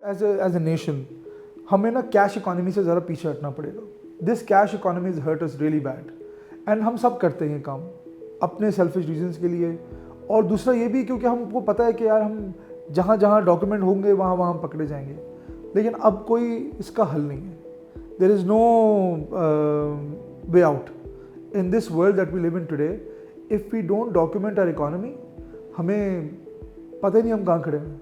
As a nation हमें ना cash economy से ज़रा पीछे हटना पड़ेगा. This cash economy is hurt us really bad. And हम सब करते हैं ये काम अपने सेल्फिश रीजंस के लिए, और दूसरा ये भी क्योंकि हमको पता है कि यार हम जहाँ जहाँ डॉक्यूमेंट होंगे वहाँ वहाँ हम पकड़े जाएंगे. लेकिन अब कोई इसका हल नहीं है. There is no way out in this world that we live in today. If we don't document our economy, हमें पता ही नहीं हम कहाँ खड़े हैं.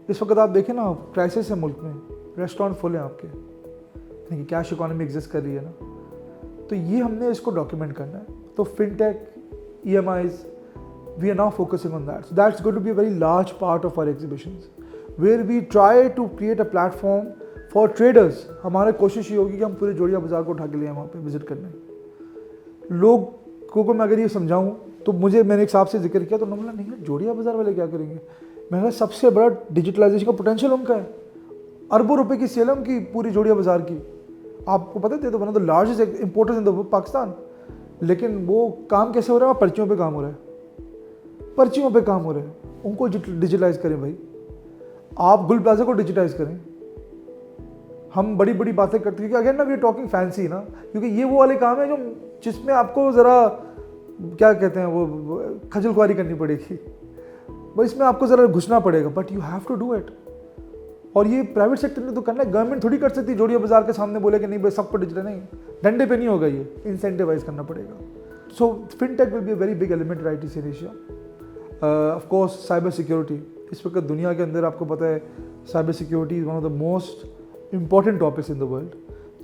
इस वक्त आप देखें ना, क्राइसिस है मुल्क में, रेस्टोरेंट फुल हैं आपके, देखिए कैश इकोनॉमी एग्जिस्ट कर रही है ना. तो ये हमने इसको डॉक्यूमेंट करना है. तो fintech, EMIs, we are now focusing on that. So that's going to be a very large part of our exhibitions, where we try to create a platform for traders. हमारी कोशिश ये होगी कि हम पूरे जोड़िया बाज़ार को उठा के लिए वहाँ पे विजिट करने. लोगों को मैं अगर ये समझाऊँ तो मैंने एक साहब से जिक्र किया तो उन्होंने बोला नहीं जोड़िया बाज़ार वाले क्या करेंगे. मैंने कहा सबसे बड़ा डिजिटलाइजेशन का पोटेंशियल उनका है. अरबों रुपए की सेल है उनकी पूरी जोड़िया बाज़ार की. आपको पता है, तो one of the largest importers in the Pakistan. लेकिन वो काम कैसे हो रहा है? पर्चियों पे काम हो रहा है, पर्चियों पे काम हो रहे हैं. उनको डिजिटलाइज करें भाई. आप गुल प्लाजा को डिजिटाइज करें. हम बड़ी बड़ी बातें करते हैं कि अगेन ना वी आर टॉकिंग फैंसी ना, क्योंकि ये वो वाले काम है जो जिसमें आपको ज़रा क्या कहते हैं वो खजलख्वारी करनी पड़ेगी, बस इसमें आपको ज़रा घुसना पड़ेगा. But you have to do it. और ये प्राइवेट सेक्टर ने तो करना है. गवर्नमेंट थोड़ी कर सकती जोड़िया बाजार के सामने बोले कि नहीं भाई सबको डिजिटल, नहीं, डंडे पे नहीं होगा. ये इंसेंटिवाइज करना पड़ेगा. So fintech will be a very big element right इस Asia. Of course cyber security. इस वक्त दुनिया के अंदर आपको पता है cyber security is one of the most important topics in the world,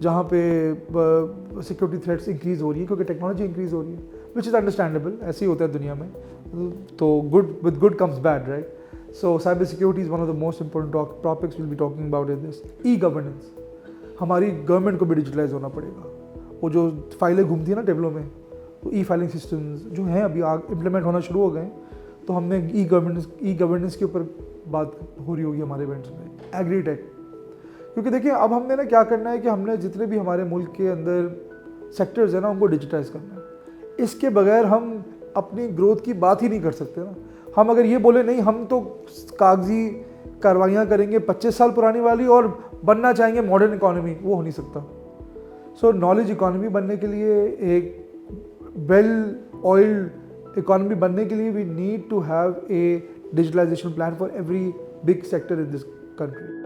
जहाँ पे सिक्योरिटी थ्रेट्स इंक्रीज़ हो रही है क्योंकि टेक्नोलॉजी इंक्रीज़ हो रही है, विच इज़ अंडरस्टैंडेबल. ऐसे ही होता है दुनिया में. तो good with good comes bad, right. So cyber security is one of the most important topics will be talking about in this. E governance. हमारी गवर्नमेंट को भी डिजिटलाइज होना पड़ेगा. वो जो फाइलें घूमती है ना टेबलों में, तो E-फाइलिंग सिस्टम्स जो हैं अभी इम्प्लीमेंट होना शुरू हो गए. तो हमने ई-गवर्नेंस के ऊपर बात हो रही होगी हमारे इवेंट्स में. एग्रीटेक, क्योंकि देखिए अब हमने ना क्या करना है कि हमने जितने भी हमारे मुल्क के अंदर सेक्टर्स हैं ना उनको डिजिटाइज करना है. इसके बगैर हम अपनी ग्रोथ की बात ही नहीं कर सकते ना. हम अगर ये बोले नहीं हम तो कागजी कार्रवाइयाँ करेंगे 25 साल पुरानी वाली और बनना चाहेंगे मॉडर्न इकोनॉमी, वो हो नहीं सकता. सो नॉलेज इकोनॉमी बनने के लिए, एक वेल ऑयल्ड इकोनॉमी बनने के लिए, we need to have a digitalization plan for every big sector in this country.